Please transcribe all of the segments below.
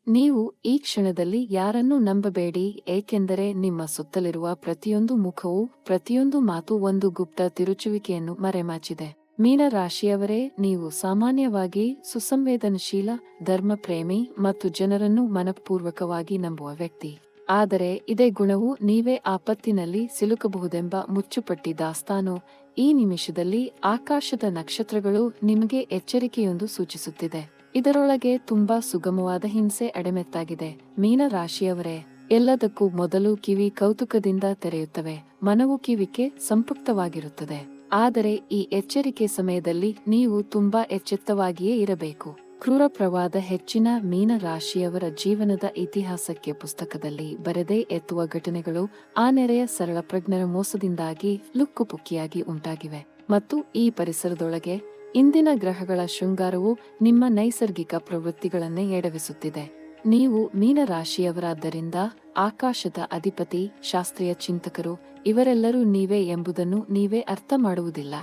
ನೀವು ಈ ಕ್ಷಣದಲ್ಲಿ ಯಾರನ್ನೂ ನಂಬಬೇಡಿ, ಏಕೆಂದರೆ ನಿಮ್ಮ ಸುತ್ತಲಿರುವ ಪ್ರತಿಯೊಂದು ಮುಖವೂ ಪ್ರತಿಯೊಂದು ಮಾತು ಒಂದು ಗುಪ್ತ ತಿರುಚುವಿಕೆಯನ್ನು ಮರೆಮಾಚಿದೆ. ಮೀನ ರಾಶಿಯವರೇ, ನೀವು ಸಾಮಾನ್ಯವಾಗಿ ಸುಸಂವೇದನಶೀಲ, ಧರ್ಮಪ್ರೇಮಿ ಮತ್ತು ಜನರನ್ನು ಮನಪೂರ್ವಕವಾಗಿ ನಂಬುವ ವ್ಯಕ್ತಿ. ಆದರೆ ಇದೇ ಗುಣವು ನೀವೇ ಆಪತ್ತಿನಲ್ಲಿ ಸಿಲುಕಬಹುದೆಂಬ ಮುಚ್ಚುಪಟ್ಟಿ ದಾಸ್ತಾನು. ಈ ನಿಮಿಷದಲ್ಲಿ ಆಕಾಶದ ನಕ್ಷತ್ರಗಳು ನಿಮಗೆ ಎಚ್ಚರಿಕೆಯೊಂದು ಸೂಚಿಸುತ್ತಿದೆ. ಇದರೊಳಗೆ ತುಂಬಾ ಸುಗಮವಾದ ಹಿಂಸೆ ಅಡೆಮೆತ್ತಾಗಿದೆ. ಮೀನ ರಾಶಿಯವರೇ, ಎಲ್ಲದಕ್ಕೂ ಮೊದಲು ಕಿವಿ ಕೌತುಕದಿಂದ ತೆರೆಯುತ್ತವೆ, ಮನವು ಕಿವಿಗೆ ಸಂಪುಕ್ತವಾಗಿರುತ್ತದೆ. ಆದರೆ ಈ ಎಚ್ಚರಿಕೆ ಸಮಯದಲ್ಲಿ ನೀವು ತುಂಬಾ ಎಚ್ಚೆತ್ತವಾಗಿಯೇ ಇರಬೇಕು. ಕ್ರೂರಪ್ರವಾದ ಹೆಚ್ಚಿನ ಮೀನ ರಾಶಿಯವರ ಜೀವನದ ಇತಿಹಾಸಕ್ಕೆ ಪುಸ್ತಕದಲ್ಲಿ ಬರೆದೇ ಎತ್ತುವ ಘಟನೆಗಳು ಆ ನೆರೆಯ ಸರಳ ಪ್ರಜ್ಞರ ಮೋಸದಿಂದಾಗಿ ಲುಕ್ಕುಪುಕ್ಕಿಯಾಗಿ ಉಂಟಾಗಿವೆ. ಮತ್ತು ಈ ಪರಿಸರದೊಳಗೆ ಇಂದಿನ ಗ್ರಹಗಳ ಶೃಂಗಾರವು ನಿಮ್ಮ ನೈಸರ್ಗಿಕ ಪ್ರವೃತ್ತಿಗಳನ್ನೇ ಎಡವಿಸುತ್ತಿದೆ. ನೀವು ಮೀನ ರಾಶಿಯವರಾದ್ದರಿಂದ ಆಕಾಶದ ಅಧಿಪತಿ, ಶಾಸ್ತ್ರೀಯ ಚಿಂತಕರು ಇವರೆಲ್ಲರೂ ನೀವೇ ಎಂಬುದನ್ನು ನೀವೇ ಅರ್ಥ ಮಾಡುವುದಿಲ್ಲ.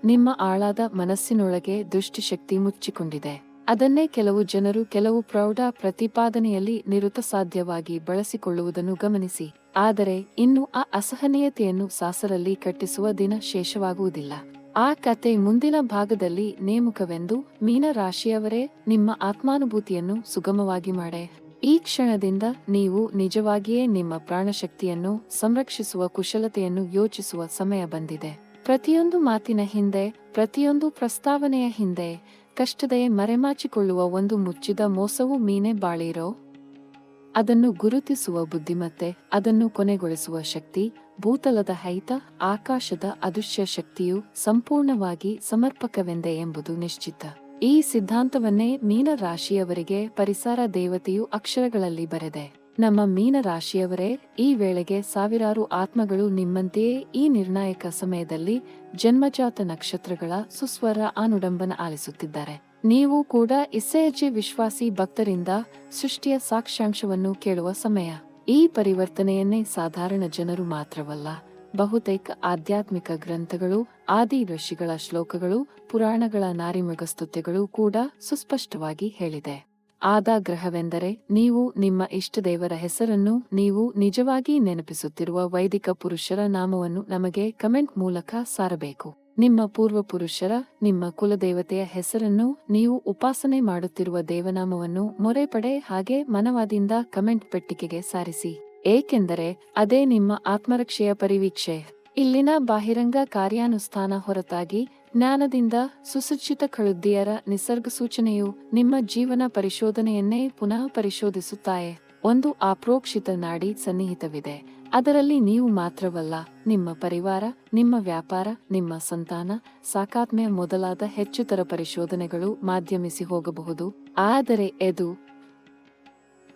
ನಿಮ್ಮ ಆಳಾದ ಮನಸ್ಸಿನೊಳಗೆ ದೃಷ್ಟಿಶಕ್ತಿ ಮುಚ್ಚಿಕೊಂಡಿದೆ. ಅದನ್ನೇ ಕೆಲವು ಜನರು ಕೆಲವು ಪ್ರೌಢ ಪ್ರತಿಪಾದನೆಯಲ್ಲಿ ನಿರುತಸಾಧ್ಯವಾಗಿ ಬಳಸಿಕೊಳ್ಳುವುದನ್ನು ಗಮನಿಸಿ. ಆದರೆ ಇನ್ನು ಆ ಅಸಹನೀಯತೆಯನ್ನು ಸಾಸರಲ್ಲಿ ಕಟ್ಟಿಸುವ ದಿನ ಶೇಷವಾಗುವುದಿಲ್ಲ. ಆ ಕತೆ ಮುಂದಿನ ಭಾಗದಲ್ಲಿ ನೇಮುಖವೆಂದು. ಮೀನ ರಾಶಿಯವರೇ, ನಿಮ್ಮ ಆತ್ಮಾನುಭೂತಿಯನ್ನು ಸುಗಮವಾಗಿ ಮಾಡೆ. ಈ ಕ್ಷಣದಿಂದ ನೀವು ನಿಜವಾಗಿಯೇ ನಿಮ್ಮ ಪ್ರಾಣಶಕ್ತಿಯನ್ನು ಸಂರಕ್ಷಿಸುವ ಕುಶಲತೆಯನ್ನು ಯೋಚಿಸುವ ಸಮಯ ಬಂದಿದೆ. ಪ್ರತಿಯೊಂದು ಮಾತಿನ ಹಿಂದೆ, ಪ್ರತಿಯೊಂದು ಪ್ರಸ್ತಾವನೆಯ ಹಿಂದೆ ಕಷ್ಟದೆಯೇ ಮರೆಮಾಚಿಕೊಳ್ಳುವ ಒಂದು ಮುಚ್ಚಿದ ಮೋಸವು ಮೀನೆ ಬಾಳಿರೋ. ಅದನ್ನು ಗುರುತಿಸುವ ಬುದ್ಧಿಮತ್ತೆ, ಅದನ್ನು ಕೊನೆಗೊಳಿಸುವ ಶಕ್ತಿ, ಭೂತಲದ ಹೈತ, ಆಕಾಶದ ಅದೃಶ್ಯ ಶಕ್ತಿಯು ಸಂಪೂರ್ಣವಾಗಿ ಸಮರ್ಪಕವೆಂದೇ ಎಂಬುದು ನಿಶ್ಚಿತ. ಈ ಸಿದ್ಧಾಂತವನ್ನೇ ಮೀನ ರಾಶಿಯವರಿಗೆ ಪರಿಸರ ದೇವತೆಯು ಅಕ್ಷರಗಳಲ್ಲಿ ಬರೆದೆ. ನಮ್ಮ ಮೀನ ರಾಶಿಯವರೇ, ಈ ವೇಳೆಗೆ ಸಾವಿರಾರು ಆತ್ಮಗಳು ನಿಮ್ಮಂತೆಯೇ ಈ ನಿರ್ಣಾಯಕ ಸಮಯದಲ್ಲಿ ಜನ್ಮಜಾತ ನಕ್ಷತ್ರಗಳ ಸುಸ್ವರ ಆನುಡಂಬನ ಆಲಿಸುತ್ತಿದ್ದಾರೆ. ನೀವು ಕೂಡ ಇಸ್ಸೆಯಜ್ಜೆ ವಿಶ್ವಾಸಿ ಭಕ್ತರಿಂದ ಸೃಷ್ಟಿಯ ಸಾಕ್ಷ್ಯಾಂಶವನ್ನು ಕೇಳುವ ಸಮಯ. ಈ ಪರಿವರ್ತನೆಯನ್ನೇ ಸಾಧಾರಣ ಜನರು ಮಾತ್ರವಲ್ಲ, ಬಹುತೇಕ ಆಧ್ಯಾತ್ಮಿಕ ಗ್ರಂಥಗಳು, ಆದಿ ಋಷಿಗಳ ಶ್ಲೋಕಗಳು, ಪುರಾಣಗಳ ನಾರಿಮೃಗಸ್ತುತ್ಯಗಳು ಕೂಡ ಸುಸ್ಪಷ್ಟವಾಗಿ ಹೇಳಿದೆ. ಆದ ಗ್ರಹವೆಂದರೆ ನೀವು ನಿಮ್ಮ ಇಷ್ಟದೇವರ ಹೆಸರನ್ನು, ನೀವು ನಿಜವಾಗಿ ನೆನಪಿಸುತ್ತಿರುವ ವೈದಿಕ ಪುರುಷರ ನಾಮವನ್ನು ನಮಗೆ ಕಮೆಂಟ್ ಮೂಲಕ ಸಾರಬೇಕು. ನಿಮ್ಮ ಪೂರ್ವಪುರುಷರ, ನಿಮ್ಮ ಕುಲದೇವತೆಯ ಹೆಸರನ್ನು, ನೀವು ಉಪಾಸನೆ ಮಾಡುತ್ತಿರುವ ದೇವನಾಮವನ್ನು ಮೊರೆಪಡೆ ಹಾಗೆ ಮನವಾದಿಂದ ಕಮೆಂಟ್ ಪೆಟ್ಟಿಗೆಗೆ ಸಾರಿಸಿ. ಏಕೆಂದರೆ ಅದೇ ನಿಮ್ಮ ಆತ್ಮರಕ್ಷೆಯ ಪರಿವೀಕ್ಷೆ. ಇಲ್ಲಿನ ಬಾಹಿರಂಗ ಕಾರ್ಯಾನುಷ್ಠಾನ ಹೊರತಾಗಿ ಜ್ಞಾನದಿಂದ ಸುಸಜ್ಜಿತ ಕಳುದ್ದಿಯರ ನಿಸರ್ಗ ಸೂಚನೆಯು ನಿಮ್ಮ ಜೀವನ ಪರಿಶೋಧನೆಯನ್ನೇ ಪುನಃ ಪರಿಶೋಧಿಸುತ್ತಾಯೆ. ಒಂದು ಅಪ್ರೋಕ್ಷಿತ ನಾಡಿ ಸನ್ನಿಹಿತವಿದೆ. ಅದರಲ್ಲಿ ನೀವು ಮಾತ್ರವಲ್ಲ, ನಿಮ್ಮ ಪರಿವಾರ, ನಿಮ್ಮ ವ್ಯಾಪಾರ, ನಿಮ್ಮ ಸಂತಾನ, ಸಾಕಾತ್ಮ್ಯ ಮೊದಲಾದ ಹೆಚ್ಚುತರ ಪರಿಶೋಧನೆಗಳು ಮಾಧ್ಯಮಿಸಿ ಹೋಗಬಹುದು. ಆದರೆ ಎದು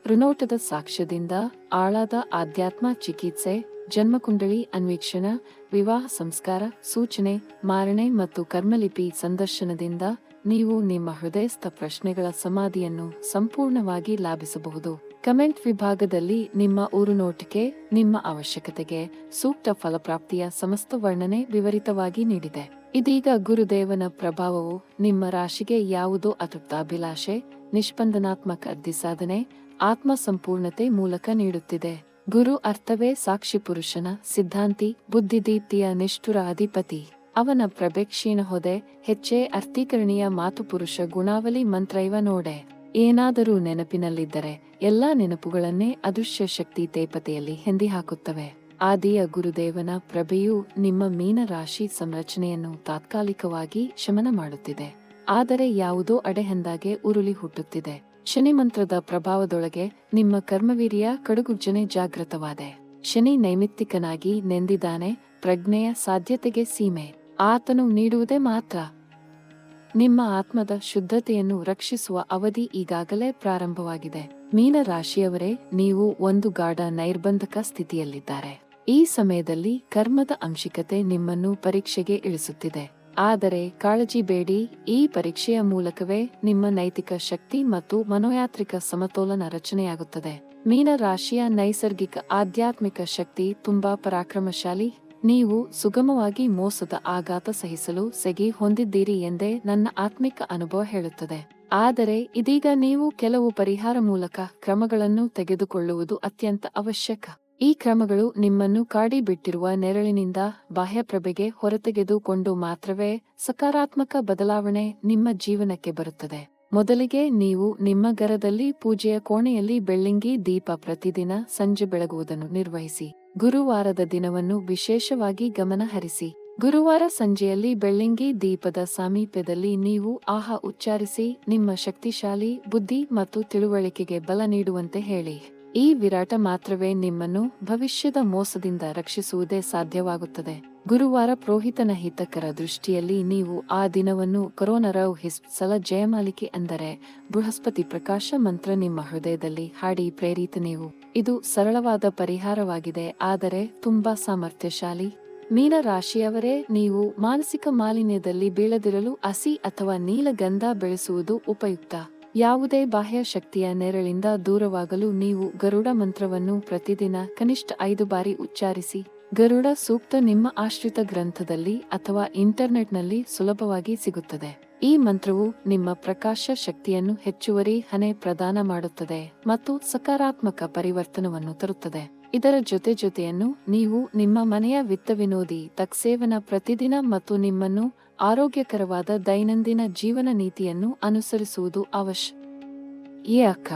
ಋಣೋಟದ ಸಾಕ್ಷ್ಯದಿಂದ ಆಳಾದ ಆಧ್ಯಾತ್ಮ ಚಿಕಿತ್ಸೆ, ಜನ್ಮಕುಂಡಳಿ ಅನ್ವೀಕ್ಷಣ, ವಿವಾಹ ಸಂಸ್ಕಾರ, ಸೂಚನೆ, ಮಾರಣೆ ಮತ್ತು ಕರ್ಮಲಿಪಿ ಸಂದರ್ಶನದಿಂದ ನೀವು ನಿಮ್ಮ ಹೃದಯಸ್ಥ ಪ್ರಶ್ನೆಗಳ ಸಮಾಧಿಯನ್ನು ಸಂಪೂರ್ಣವಾಗಿ ಲಾಭಿಸಬಹುದು. ಕಮೆಂಟ್ ವಿಭಾಗದಲ್ಲಿ ನಿಮ್ಮ ಊರುನೋಟಿಕೆ, ನಿಮ್ಮ ಅವಶ್ಯಕತೆಗೆ ಸೂಕ್ತ ಫಲಪ್ರಾಪ್ತಿಯ ಸಮಸ್ತ ವರ್ಣನೆ ವಿವರಿತವಾಗಿ ನೀಡಿದೆ. ಇದೀಗ ಗುರುದೇವನ ಪ್ರಭಾವವು ನಿಮ್ಮ ರಾಶಿಗೆ ಯಾವುದೋ ಅತೃಪ್ತಾಭಿಲಾಷೆ, ನಿಷ್ಪಂದನಾತ್ಮಕ ಅಧಿಸಾಧನೆ, ಆತ್ಮ ಸಂಪೂರ್ಣತೆ ಮೂಲಕ ನೀಡುತ್ತಿದೆ. ಗುರು ಅರ್ಥವೇ ಸಾಕ್ಷಿ ಪುರುಷನ ಸಿದ್ಧಾಂತಿ, ಬುದ್ಧಿದೀಪ್ತಿಯ ನಿಷ್ಠುರ ಅಧಿಪತಿ. ಅವನ ಪ್ರಭೆಕ್ಷೀಣ ಹೊದೆ ಹೆಚ್ಚೇ ಅರ್ಥೀಕರಣೀಯ ಮಾತು ಪುರುಷ ಗುಣಾವಲಿ ಮಂತ್ರೈವ ನೋಡೆ. ಏನಾದರೂ ನೆನಪಿನಲ್ಲಿದ್ದರೆ ಎಲ್ಲಾ ನೆನಪುಗಳನ್ನೇ ಅದೃಶ್ಯ ಶಕ್ತಿ ತೇಪತೆಯಲ್ಲಿ ಹೆಂದಿ ಹಾಕುತ್ತವೆ. ಆದಿಯ ಗುರುದೇವನ ಪ್ರಭೆಯು ನಿಮ್ಮ ಮೀನ ರಾಶಿ ಸಂರಚನೆಯನ್ನು ತಾತ್ಕಾಲಿಕವಾಗಿ ಶಮನ ಮಾಡುತ್ತಿದೆ. ಆದರೆ ಯಾವುದೋ ಅಡೆಹೆಂದಾಗೆ ಉರುಳಿ ಹುಟ್ಟುತ್ತಿದೆ. ಶನಿ ಮಂತ್ರದ ಪ್ರಭಾವದೊಳಗೆ ನಿಮ್ಮ ಕರ್ಮವೀರ್ಯ ಕಡುಗುಜ್ಜನೆ ಜಾಗೃತವಾದೆ. ಶನಿ ನೈಮಿತ್ತಿಕನಾಗಿ ನೆಂದಿದ್ದಾನೆ. ಪ್ರಜ್ಞೆಯ ಸಾಧ್ಯತೆಗೆ ಸೀಮೆ ಆತನು ನೀಡುವುದೇ ಮಾತ್ರ. ನಿಮ್ಮ ಆತ್ಮದ ಶುದ್ಧತೆಯನ್ನು ರಕ್ಷಿಸುವ ಅವಧಿ ಈಗಾಗಲೇ ಪ್ರಾರಂಭವಾಗಿದೆ. ಮೀನ ರಾಶಿಯವರೇ, ನೀವು ಒಂದು ಗಾಢ ನೈರ್ಬಂಧಕ ಸ್ಥಿತಿಯಲ್ಲಿದ್ದಾರೆ. ಈ ಸಮಯದಲ್ಲಿ ಕರ್ಮದ ಅಂಶಿಕತೆ ನಿಮ್ಮನ್ನು ಪರೀಕ್ಷೆಗೆ ಇಳಿಸುತ್ತಿದೆ. ಆದರೆ ಕಾಳಜಿ ಬೇಡಿ, ಈ ಪರೀಕ್ಷೆಯ ಮೂಲಕವೇ ನಿಮ್ಮ ನೈತಿಕ ಶಕ್ತಿ ಮತ್ತು ಮನೋಯಾತ್ರಿಕ ಸಮತೋಲನ ರಚನೆಯಾಗುತ್ತದೆ. ಮೀನ ರಾಶಿಯ ನೈಸರ್ಗಿಕ ಆಧ್ಯಾತ್ಮಿಕ ಶಕ್ತಿ ತುಂಬಾ ಪರಾಕ್ರಮಶಾಲಿ. ನೀವು ಸುಗಮವಾಗಿ ಮೋಸದ ಆಘಾತ ಸಹಿಸಲು ಸೆಗಿ ಹೊಂದಿದ್ದೀರಿ ಎಂದೇ ನನ್ನ ಆತ್ಮಿಕ ಅನುಭವ ಹೇಳುತ್ತದೆ. ಆದರೆ ಇದೀಗ ನೀವು ಕೆಲವು ಪರಿಹಾರ ಮೂಲಕ ಕ್ರಮಗಳನ್ನು ತೆಗೆದುಕೊಳ್ಳುವುದು ಅತ್ಯಂತ ಅವಶ್ಯಕ. ಈ ಕ್ರಮಗಳು ನಿಮ್ಮನ್ನು ಕಾಡಿಬಿಟ್ಟಿರುವ ನೆರಳಿನಿಂದ ಬಾಹ್ಯಪ್ರಭೆಗೆ ಹೊರತೆಗೆದುಕೊಂಡು ಮಾತ್ರವೇ ಸಕಾರಾತ್ಮಕ ಬದಲಾವಣೆ ನಿಮ್ಮ ಜೀವನಕ್ಕೆ ಬರುತ್ತದೆ. ಮೊದಲಿಗೆ ನೀವು ನಿಮ್ಮ ಗರದಲ್ಲಿ ಪೂಜೆಯ ಕೋಣೆಯಲ್ಲಿ ಬೆಳ್ಳಿಂಗಿ ದೀಪ ಪ್ರತಿದಿನ ಸಂಜೆ ಬೆಳಗುವುದನ್ನು ನಿರ್ವಹಿಸಿ. ಗುರುವಾರದ ದಿನವನ್ನು ವಿಶೇಷವಾಗಿ ಗಮನ ಹರಿಸಿ. ಗುರುವಾರ ಸಂಜೆಯಲ್ಲಿ ಬೆಳ್ಳಿಂಗಿ ದೀಪದ ಸಾಮೀಪ್ಯದಲ್ಲಿ ನೀವು ಆಹಾ ಉಚ್ಚಾರಿಸಿ ನಿಮ್ಮ ಶಕ್ತಿಶಾಲಿ ಬುದ್ಧಿ ಮತ್ತು ತಿಳುವಳಿಕೆಗೆ ಬಲ ನೀಡುವಂತೆ ಹೇಳಿ. ಈ ವಿರಾಟ ಮಾತ್ರವೇ ನಿಮ್ಮನ್ನು ಭವಿಷ್ಯದ ಮೋಸದಿಂದ ರಕ್ಷಿಸುವುದೇ ಸಾಧ್ಯವಾಗುತ್ತದೆ. ಗುರುವಾರ ಪುರೋಹಿತನ ಹಿತಕರ ದೃಷ್ಟಿಯಲ್ಲಿ ನೀವು ಆ ದಿನವನ್ನು ಕೊರೋನರವ್ ಹಿಸ್ಸಲ ಜಯಮಾಲಿಕೆ ಅಂದರೆ ಬೃಹಸ್ಪತಿ ಪ್ರಕಾಶ ಮಂತ್ರ ನಿಮ್ಮ ಹೃದಯದಲ್ಲಿ ಹಾಡಿ ಪ್ರೇರಿತ ನೀವು. ಇದು ಸರಳವಾದ ಪರಿಹಾರವಾಗಿದೆ, ಆದರೆ ತುಂಬಾ ಸಾಮರ್ಥ್ಯಶಾಲಿ. ಮೀನ ರಾಶಿಯವರೇ, ನೀವು ಮಾನಸಿಕ ಮಾಲಿನ್ಯದಲ್ಲಿ ಬೀಳದಿರಲು ಹಸಿ ಅಥವಾ ನೀಲಗಂಧ ಬೆಳೆಸುವುದು ಉಪಯುಕ್ತ. ಯಾವುದೇ ಬಾಹ್ಯ ಶಕ್ತಿಯ ನೆರಳಿಂದ ದೂರವಾಗಲು ನೀವು ಗರುಡ ಮಂತ್ರವನ್ನು ಪ್ರತಿದಿನ ಕನಿಷ್ಠ 5 ಬಾರಿ ಉಚ್ಚಾರಿಸಿ. ಗರುಡ ಸೂಕ್ತ ನಿಮ್ಮ ಆಶ್ರಿತ ಗ್ರಂಥದಲ್ಲಿ ಅಥವಾ ಇಂಟರ್ನೆಟ್ನಲ್ಲಿ ಸುಲಭವಾಗಿ ಸಿಗುತ್ತದೆ. ಈ ಮಂತ್ರವು ನಿಮ್ಮ ಪ್ರಕಾಶ ಶಕ್ತಿಯನ್ನು ಹೆಚ್ಚುವರಿ ಹನೆ ಪ್ರದಾನ ಮಾಡುತ್ತದೆ ಮತ್ತು ಸಕಾರಾತ್ಮಕ ಪರಿವರ್ತನವನ್ನು ತರುತ್ತದೆ. ಇದರ ಜೊತೆಯನ್ನು ನೀವು ನಿಮ್ಮ ಮನೆಯ ವಿತ್ತವಿನೋದಿ ತಕ್ಸೇವನ ಪ್ರತಿದಿನ ಮತ್ತು ನಿಮ್ಮನ್ನು ಆರೋಗ್ಯಕರವಾದ ದೈನಂದಿನ ಜೀವನ ನೀತಿಯನ್ನು ಅನುಸರಿಸುವುದು ಅವಶ್ಯಕ.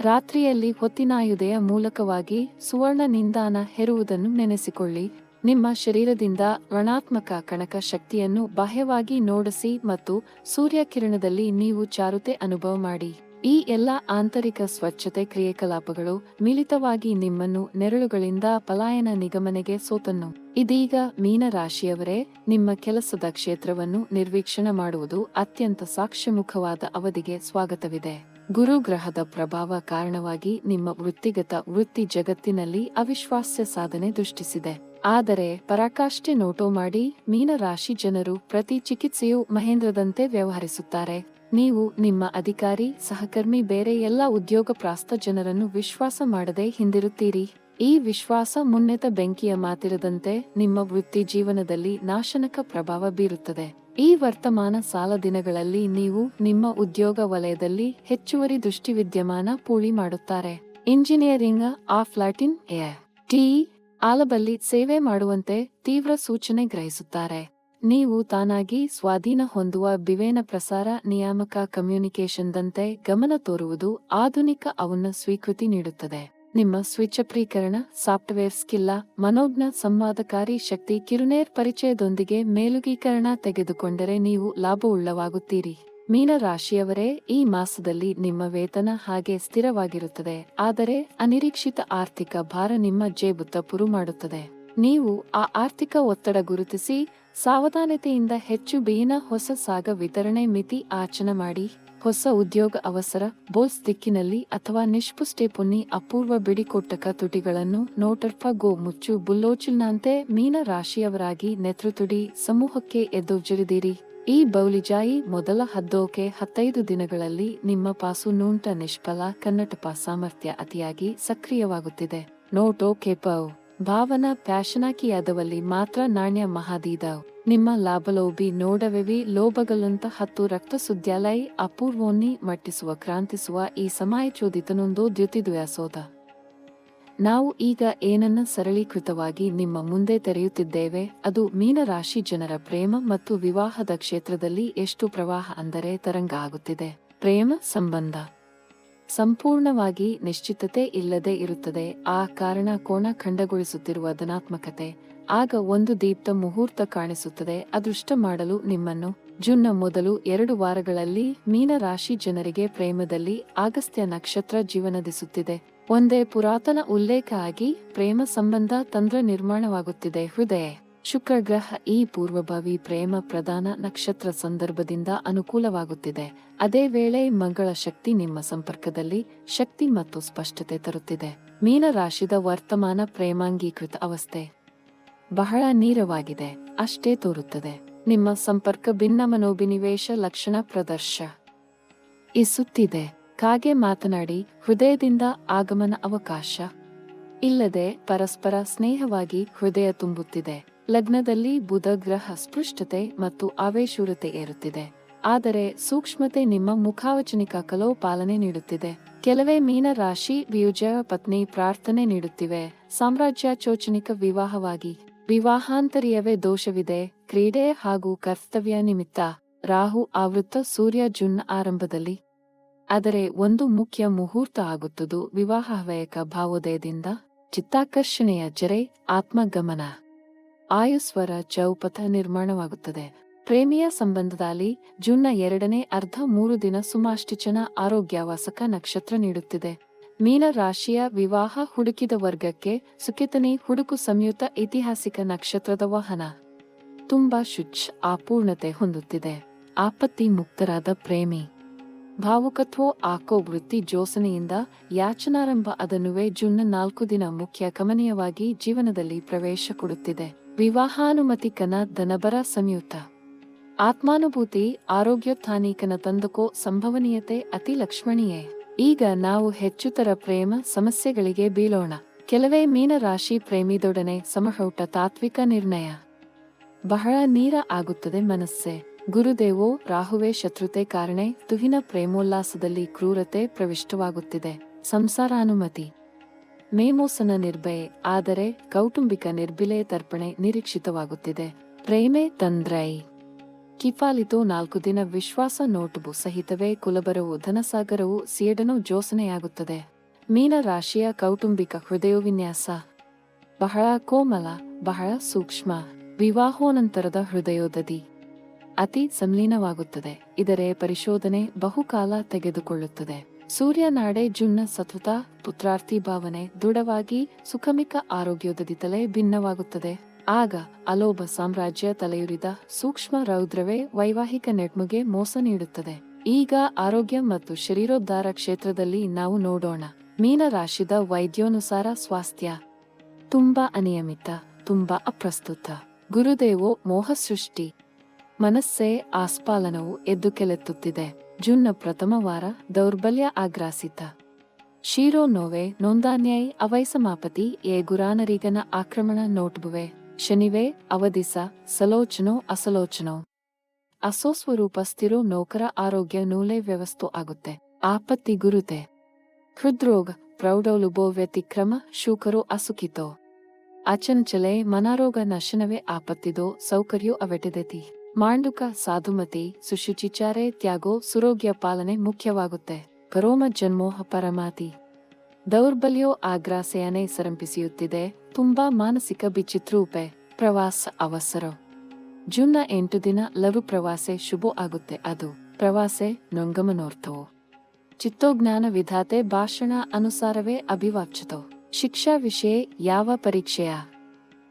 ರಾತ್ರಿಯಲ್ಲಿ ಹೊತ್ತಿನಾಯುಧೆಯ ಮೂಲಕವಾಗಿ ಸುವರ್ಣ ನಿಂದಾನ ಹೆರುವುದನ್ನು ನೆನೆಸಿಕೊಳ್ಳಿ. ನಿಮ್ಮ ಶರೀರದಿಂದ ಋಣಾತ್ಮಕ ಕಣಕ ಶಕ್ತಿಯನ್ನು ಬಾಹ್ಯವಾಗಿ ನೋಡಿಸಿ ಮತ್ತು ಸೂರ್ಯಕಿರಣದಲ್ಲಿ ನೀವು ಚಾರುತೆ ಅನುಭವ ಮಾಡಿ. ಈ ಎಲ್ಲ ಆಂತರಿಕ ಸ್ವಚ್ಛತೆ ಕ್ರಿಯಾಕಲಾಪಗಳು ಮಿಳಿತವಾಗಿ ನಿಮ್ಮನ್ನು ನೆರಳುಗಳಿಂದ ಪಲಾಯನ ನಿಗಮನೆಗೆ ಸೋತನ್ನು. ಇದೀಗ ಮೀನ ರಾಶಿಯವರೇ, ನಿಮ್ಮ ಕೆಲಸದ ಕ್ಷೇತ್ರವನ್ನು ನಿರ್ವೀಕ್ಷಣೆ ಮಾಡುವುದು ಅತ್ಯಂತ ಸಾಕ್ಷ್ಯಮುಖವಾದ ಅವಧಿಗೆ ಸ್ವಾಗತವಿದೆ. ಗುರು ಗ್ರಹದ ಪ್ರಭಾವ ಕಾರಣವಾಗಿ ನಿಮ್ಮ ವೃತ್ತಿ ಜಗತ್ತಿನಲ್ಲಿ ಅವಿಶ್ವಾಸ್ಯ ಸಾಧನೆ ದೃಷ್ಟಿಸಿದೆ. ಆದರೆ ಪರಾಕಾಷ್ಠೆ ನೋಟೋ ಮಾಡಿ ಮೀನ ರಾಶಿ ಜನರು ಪ್ರತಿ ಚಿಕಿತ್ಸೆಯು ಮಹೇಂದ್ರದಂತೆ ವ್ಯವಹರಿಸುತ್ತಾರೆ. ನೀವು ನಿಮ್ಮ ಅಧಿಕಾರಿ, ಸಹಕರ್ಮಿ, ಬೇರೆ ಎಲ್ಲ ಉದ್ಯೋಗಪ್ರಾಸ್ತ ಜನರನ್ನು ವಿಶ್ವಾಸ ಮಾಡದೆ ಹಿಂದಿರುತ್ತೀರಿ. ಈ ವಿಶ್ವಾಸ ಮುನ್ನೆತ ಬೆಂಕಿಯ ಮಾತಿರದಂತೆ ನಿಮ್ಮ ವೃತ್ತಿ ಜೀವನದಲ್ಲಿ ನಾಶನಕ ಪ್ರಭಾವ ಬೀರುತ್ತದೆ. ಈ ವರ್ತಮಾನ ಸಾಲ ದಿನಗಳಲ್ಲಿ ನೀವು ನಿಮ್ಮ ಉದ್ಯೋಗ ವಲಯದಲ್ಲಿ ಹೆಚ್ಚುವರಿ ದೃಷ್ಟಿವಿದ್ಯಮಾನ ಪೂಳಿ ಮಾಡುತ್ತಾರೆ. ಇಂಜಿನಿಯರಿಂಗ್ ಆಫ್ ಲ್ಯಾಟಿನ್ ಆಲಬಲ್ಲಿ ಸೇವೆ ಮಾಡುವಂತೆ ತೀವ್ರ ಸೂಚನೆ ಗ್ರಹಿಸುತ್ತಾರೆ. ನೀವು ತಾನಾಗಿ ಸ್ವಾಧೀನ ಹೊಂದುವ ಬಿವೇನ ಪ್ರಸಾರ ನಿಯಾಮಕ ಕಮ್ಯುನಿಕೇಶನ್ದಂತೆ ಗಮನ ತೋರುವುದು ಆಧುನಿಕ ಅವನ್ನ ಸ್ವೀಕೃತಿ ನೀಡುತ್ತದೆ. ನಿಮ್ಮ ಸ್ವಿಚ್ಛಪ್ರೀಕರಣ ಸಾಫ್ಟ್ವೇರ್ ಸ್ಕಿಲ್ಲ ಮನೋಜ್ಞ ಸಂವಾದಕಾರಿ ಶಕ್ತಿ ಕಿರುನೇರ್ ಪರಿಚಯದೊಂದಿಗೆ ಮೇಲುಗೀಕರಣ ತೆಗೆದುಕೊಂಡರೆ ನೀವು ಲಾಭವುಳ್ಳವಾಗುತ್ತೀರಿ. ಮೀನ ರಾಶಿಯವರೇ, ಈ ಮಾಸದಲ್ಲಿ ನಿಮ್ಮ ವೇತನ ಹಾಗೆ ಸ್ಥಿರವಾಗಿರುತ್ತದೆ, ಆದರೆ ಅನಿರೀಕ್ಷಿತ ಆರ್ಥಿಕ ಭಾರ ನಿಮ್ಮ ಜೇಬು ತಪ್ಪುರು ಮಾಡುತ್ತದೆ. ನೀವು ಆ ಆರ್ಥಿಕ ಒತ್ತಡ ಗುರುತಿಸಿ ಸಾವಧಾನತೆಯಿಂದ ಹೆಚ್ಚು ಬೇಯಿನ ಹೊಸ ಸಾಗ ವಿತರಣೆ ಮಿತಿ ಆಚನೆ ಮಾಡಿ. ಹೊಸ ಉದ್ಯೋಗ ಅವಸರ ಬೋಲ್ಸ್ ದಿಕ್ಕಿನಲ್ಲಿ ಅಥವಾ ನಿಷ್ಪುಷ್ಟೆ ಪುನ್ನಿ ಅಪೂರ್ವ ಬಿಡಿಕೊಟ್ಟಕ ತುಟಿಗಳನ್ನು ನೋಟರ್ಫ ಗೋ ಮುಚ್ಚು ಬುಲ್ಲೋಚಿಲ್ನಂತೆ ಮೀನ ರಾಶಿಯವರಾಗಿ ನೆತೃತುಡಿ ಸಮೂಹಕ್ಕೆ ಎದ್ದೊಜ್ಜರಿದಿರಿ. ಈ ಬೌಲಿಜಾಯಿ ಮೊದಲ 15 ದಿನಗಳಲ್ಲಿ ನಿಮ್ಮ ಪಾಸು ನೂಂಟ ನಿಷ್ಫಲ ಕನ್ನಟಪ ಸಾಮರ್ಥ್ಯ ಅತಿಯಾಗಿ ಸಕ್ರಿಯವಾಗುತ್ತಿದೆ. ನೋಟೋ ಕೆಪವ್ ಭಾವನಾ ಪ್ಯಾಶನಾಕಿಯಾದವಲ್ಲಿ ಮಾತ್ರ ನಾಣ್ಯ ಮಹಾದೀದವ್. ನಿಮ್ಮ ಲಾಭಲೋಭಿ ನೋಡವೆವಿ ಲೋಭಗಲಂತ 10 ರಕ್ತ ಸುದ್ಯಾಲೈ ಅಪೂರ್ವೋನ್ನಿ ಮಟ್ಟಿಸುವ ಕ್ರಾಂತಿಸುವ ಈ ಸಮಾಯಚೋದಿತನೊಂದೋ ದ್ಯುತಿದ್ವಯಾಸೋದ. ನಾವು ಈಗ ಏನನ್ನ ಸರಳೀಕೃತವಾಗಿ ನಿಮ್ಮ ಮುಂದೆ ತೆರೆಯುತ್ತಿದ್ದೇವೆ, ಅದು ಮೀನ ರಾಶಿ ಜನರ ಪ್ರೇಮ ಮತ್ತು ವಿವಾಹದ ಕ್ಷೇತ್ರದಲ್ಲಿ ಎಷ್ಟು ಪ್ರವಾಹ ಅಂದರೆ ತರಂಗ ಆಗುತ್ತಿದೆ. ಪ್ರೇಮ ಸಂಬಂಧ ಸಂಪೂರ್ಣವಾಗಿ ನಿಶ್ಚಿತತೆ ಇಲ್ಲದೆ ಇರುತ್ತದೆ. ಆ ಕಾರಣ ಕೋಣ ಖಂಡಗೊಳಿಸುತ್ತಿರುವ ಧನಾತ್ಮಕತೆ. ಆಗ ಒಂದು ದೀಪ್ತ ಮುಹೂರ್ತ ಕಾಣಿಸುತ್ತದೆ ಅದೃಷ್ಟ ಮಾಡಲು ನಿಮ್ಮನ್ನು. ಜೂನ್ನ ಮೊದಲು 2 ವಾರಗಳಲ್ಲಿ ಮೀನ ರಾಶಿ ಜನರಿಗೆ ಪ್ರೇಮದಲ್ಲಿ ಆಗಸ್ತ್ಯ ನಕ್ಷತ್ರ ಜೀವನದಿಸುತ್ತಿದೆ. ಒಂದೇ ಪುರಾತನ ಉಲ್ಲೇಖ ಆಗಿ ಪ್ರೇಮ ಸಂಬಂಧ ತಂತ್ರ ನಿರ್ಮಾಣವಾಗುತ್ತಿದೆ. ಹೃದಯ ಶುಕ್ರ ಗ್ರಹ ಈ ಪೂರ್ವಭಾವಿ ಪ್ರೇಮ ಪ್ರಧಾನ ನಕ್ಷತ್ರ ಸಂದರ್ಭದಿಂದ ಅನುಕೂಲವಾಗುತ್ತಿದೆ. ಅದೇ ವೇಳೆ ಮಂಗಳ ಶಕ್ತಿ ನಿಮ್ಮ ಸಂಪರ್ಕದಲ್ಲಿ ಶಕ್ತಿ ಮತ್ತು ಸ್ಪಷ್ಟತೆ ತರುತ್ತಿದೆ. ಮೀನ ರಾಶಿದ ವರ್ತಮಾನ ಪ್ರೇಮಾಂಗೀಕೃತ ಅವಸ್ಥೆ ಬಹಳ ನೀರವಾಗಿದೆ ಅಷ್ಟೇ ತೋರುತ್ತದೆ. ನಿಮ್ಮ ಸಂಪರ್ಕ ಭಿನ್ನ ಮನೋಭಿನಿವೇಶ ಲಕ್ಷಣ ಪ್ರದರ್ಶಿಸುತ್ತಿದೆ. ಕಾಗೆ ಮಾತನಾಡಿ ಹೃದಯದಿಂದ ಆಗಮನ ಅವಕಾಶ ಇಲ್ಲದೆ ಪರಸ್ಪರ ಸ್ನೇಹವಾಗಿ ಹೃದಯ ತುಂಬುತ್ತಿದೆ. ಲಗ್ನದಲ್ಲಿ ಬುಧ ಗ್ರಹ ಸ್ಪೃಷ್ಟತೆ ಮತ್ತು ಆವೇಶೂರತೆ ಏರುತ್ತಿದೆ. ಆದರೆ ಸೂಕ್ಷ್ಮತೆ ನಿಮ್ಮ ಮುಖಾವಚನಿಕ ಕಲೋ ಪಾಲನೆ ನೀಡುತ್ತಿದೆ. ಕೆಲವೇ ಮೀನ ರಾಶಿ ವಿಯುಜಯ ಪತ್ನಿ ಪ್ರಾರ್ಥನೆ ನೀಡುತ್ತಿವೆ. ಸಾಮ್ರಾಜ್ಯ ಚೋಚನಿಕ ವಿವಾಹವಾಗಿ ವಿವಾಹಾಂತರಿಯವೇ ದೋಷವಿದೆ. ಕ್ರೀಡೆ ಹಾಗೂ ಕರ್ತವ್ಯ ನಿಮಿತ್ತ ರಾಹು ಆವೃತ್ತ ಸೂರ್ಯ ಜೂನ್ ಆರಂಭದಲ್ಲಿ. ಆದರೆ ಒಂದು ಮುಖ್ಯ ಮುಹೂರ್ತ ಆಗುತ್ತದು ವಿವಾಹ ಹವ್ಯಕ ಭಾವೋದಯದಿಂದ ಚಿತ್ತಾಕರ್ಷಣೆಯ ಜರೆ ಆತ್ಮಗಮನ ಆಯುಸ್ವರ ಚೌಪಥ ನಿರ್ಮಾಣವಾಗುತ್ತದೆ. ಪ್ರೇಮಿಯ ಸಂಬಂಧದಲ್ಲಿ ಜೂನ್ನ 2ನೇ ಅರ್ಧ 3 ದಿನ ಸುಮಾಷ್ಟಿಚನ ಆರೋಗ್ಯವಾಸಕ ನಕ್ಷತ್ರ ನೀಡುತ್ತಿದೆ. ಮೀನ ರಾಶಿಯ ವಿವಾಹ ಹುಡುಕಿದ ವರ್ಗಕ್ಕೆ ಸುಖಿತನಿ ಹುಡುಕು ಸಂಯುಕ್ತ ಐತಿಹಾಸಿಕ ನಕ್ಷತ್ರದ ವಾಹನ ತುಂಬಾ ಅಪೂರ್ಣತೆ ಹೊಂದುತ್ತಿದೆ. ಆಪತ್ತಿ ಮುಕ್ತರಾದ ಪ್ರೇಮಿ ಭಾವುಕತ್ವೋ ಆಕೋ ವೃತ್ತಿ ಜೋಸನೆಯಿಂದ ಯಾಚನಾರಂಭ ಅದನ್ನುವೇ ಜೂನ್ನ 4 ದಿನ ಮುಖ್ಯ ಗಮನೀಯವಾಗಿ ಜೀವನದಲ್ಲಿ ಪ್ರವೇಶ ಕೊಡುತ್ತಿದೆ. ವಿವಾಹಾನುಮತಿ ಕನ ದನಬರ ಸಂಯುಕ್ತ ಆತ್ಮಾನುಭೂತಿ ಆರೋಗ್ಯೋತ್ಥಾನೀಕನ ತಂದಕೋ ಸಂಭವನೀಯತೆ ಅತಿ ಲಕ್ಷ್ಮಣೀಯೇ. ಈಗ ನಾವು ಹೆಚ್ಚುತರ ಪ್ರೇಮ ಸಮಸ್ಯೆಗಳಿಗೆ ಬೀಳೋಣ. ಕೆಲವೇ ಮೀನ ರಾಶಿ ಪ್ರೇಮಿದೊಡನೆ ಸಮಹೌಟ ತಾತ್ವಿಕ ನಿರ್ಣಯ ಬಹಳ ನೀರ ಆಗುತ್ತದೆ ಮನಸ್ಸೆ. ಗುರುದೇವೋ ರಾಹುವೇ ಶತ್ರುತೆ ಕಾರಣೆ ತುಹಿನ ಪ್ರೇಮೋಲ್ಲಾಸದಲ್ಲಿ ಕ್ರೂರತೆ ಪ್ರವಿಷ್ಟವಾಗುತ್ತಿದೆ. ಸಂಸಾರಾನುಮತಿ ಮೇಮೋಸನ ನಿರ್ಭಯೆ ಆದರೆ ಕೌಟುಂಬಿಕ ನಿರ್ಬಿಲೆ ತರ್ಪಣೆ ನಿರೀಕ್ಷಿತವಾಗುತ್ತಿದೆ. ಪ್ರೇಮೆ ತಂದ್ರೈ ಕಿಫಾಲಿತೋ 4 ದಿನ ವಿಶ್ವಾಸ ನೋಟುಬು ಸಹಿತವೇ ಕುಲಬರವು ಧನಸಾಗರವು ಸಿಯಡನೋ ಜೋಸನೆಯಾಗುತ್ತದೆ. ಮೀನ ರಾಶಿಯ ಕೌಟುಂಬಿಕ ಹೃದಯೋವಿನ್ಯಾಸ ಬಹಳ ಕೋಮಲ ಬಹಳ ಸೂಕ್ಷ್ಮ. ವಿವಾಹೋನಂತರದ ಹೃದಯೋದದಿ ಅತಿ ಸಂಲೀನವಾಗುತ್ತದೆ. ಇದರ ಪರಿಶೋಧನೆ ಬಹುಕಾಲ ತೆಗೆದುಕೊಳ್ಳುತ್ತದೆ. ಸೂರ್ಯ ನಾಡೆ ಜುನ್ನ ಸತತ ಪುತ್ರಾರ್ಥಿ ಭಾವನೆ ದೃಢವಾಗಿ ಸುಖಮಿಕ ಆರೋಗ್ಯೋದದಿತಲೇ ಭಿನ್ನವಾಗುತ್ತದೆ. ಆಗ ಅಲೋಭ ಸಾಮ್ರಾಜ್ಯ ತಲೆಯುರಿದ ಸೂಕ್ಷ್ಮ ರೌದ್ರವೇ ವೈವಾಹಿಕ ನೆಟ್ಮುಗೆ ಮೋಸ ನೀಡುತ್ತದೆ. ಈಗ ಆರೋಗ್ಯ ಮತ್ತು ಶರೀರೋದ್ಧಾರ ಕ್ಷೇತ್ರದಲ್ಲಿ ನಾವು ನೋಡೋಣ. ಮೀನ ರಾಶಿದ ವೈದ್ಯೋನುಸಾರ ಸ್ವಾಸ್ಥ್ಯ ತುಂಬಾ ಅನಿಯಮಿತ ತುಂಬಾ ಅಪ್ರಸ್ತುತ. ಗುರುದೇವೋ ಮೋಹ ಸೃಷ್ಟಿ ಮನಸ್ಸೇ ಆಸ್ಪಾಲನವು ಎದ್ದು ಕೆಲೆತ್ತುತ್ತಿದೆ. ಜೂನ್ನ ಪ್ರಥಮ ವಾರ ದೌರ್ಬಲ್ಯ ಆಗ್ರಾಸಿತ ಶೀರೋ ನೋವೆ ನೊಂದಾನ್ಯಾಯಿ ಅವೈಸಮಾಪತಿ ಏ ಗುರಾನರಿಗನ ಆಕ್ರಮಣ ನೋಟ್ಬುವೆ ಶನಿವೇ ಅವಧಿಸ ಸಲೋಚನೋ ಅಸಲೋಚನೋ ಅಸೋಸ್ವರೂಪ ಸ್ಥಿರೋ ನೌಕರ ಆರೋಗ್ಯ ನೂಲೆ ವ್ಯವಸ್ಥೋ ಆಗುತ್ತೆ. ಆಪತ್ತಿ ಗುರುತೆ ಹೃದ್ರೋಗ ಪ್ರೌಢೌಲುಬೋ ವ್ಯತಿಕ್ರಮ ಶೂಕರೋ ಅಸುಖಿತೋ ಅಚಂಚಲೆ ಮನಾರೋಗ ನಶನವೇ ಆಪತ್ತಿದೋ ಸೌಕರ್ಯೋ ಅವೆಟೆದೆತಿ. ಮಾಂಡುಕ ಸಾಧುಮತಿ ಸುಶುಚಿಚಾರೆ ತ್ಯಾಗೋ ಸುರೋಗ್ಯ ಪಾಲನೆ ಮುಖ್ಯವಾಗುತ್ತೆ. ಕರೋಮ ಜನ್ಮೋಹ ಪರಮಾತಿ ದೌರ್ಬಲ್ಯೋ ಆಗ್ರಾಸೆಯನೇ ಸರಂಪಿಸಿಯುತ್ತಿದೆ. ತುಂಬಾ ಮಾನಸಿಕ ಬಿಚಿತ್ರೂಪೆ ಪ್ರವಾಸ ಅವಸರ ಜೂನ್ನ 8 ದಿನ ಲಘು ಪ್ರವಾಸೆ ಶುಭೋ ಆಗುತ್ತೆ. ಅದು ಪ್ರವಾಸೆ ನೊಂಗಮನೋರ್ಥವೋ ಚಿತ್ತೋಜ್ಞಾನ ವಿಧಾತೆ ಭಾಷಣ ಅನುಸಾರವೇ ಅಭಿವಾಚ್ಯತೋ. ಶಿಕ್ಷಾ ವಿಷಯ ಯಾವ ಪರೀಕ್ಷೆಯ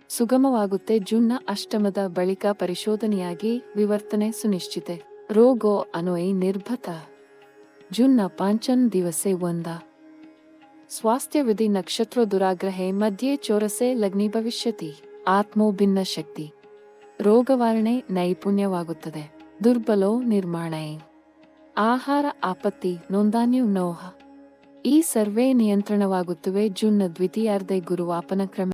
ಸುಗಮವಾಗುತ್ತೆ. ಜೂನ್ನ ಅಷ್ಟಮದ ಬಳಿಕ ಪರಿಶೋಧನೆಯಾಗಿ ವಿವರ್ತನೆ ಸುನಿಶ್ಚಿತೆ. ರೋಗೋ ಅನೋಯಿ ನಿರ್ಭತ ಜೂನ್ನ 5 ದಿವಸೆ ಒಂದ ಸ್ವಾಸ್ಥ್ಯವಿಧಿ ನಕ್ಷತ್ರ ದುರಾಗ್ರಹೆ ಮಧ್ಯೆ ಚೋರಸೆ ಲಗ್ನಿ ಭವಿಷ್ಯತಿ. ಆತ್ಮೋ ಭಿನ್ನ ಶಕ್ತಿ ರೋಗವಾರಣೆ ನೈಪುಣ್ಯವಾಗುತ್ತದೆ. ದುರ್ಬಲೋ ನಿರ್ಮಾಣೆ ಆಹಾರ ಆಪತ್ತಿ ನೊಂದಾನ್ಯು ನೋಹ ಈ ಸರ್ವೇ ನಿಯಂತ್ರಣವಾಗುತ್ತವೆ. ಜೂನ್ನ ದ್ವಿತೀಯಾರ್ಧೆ ಗುರುವಾಪನ ಕ್ರಮ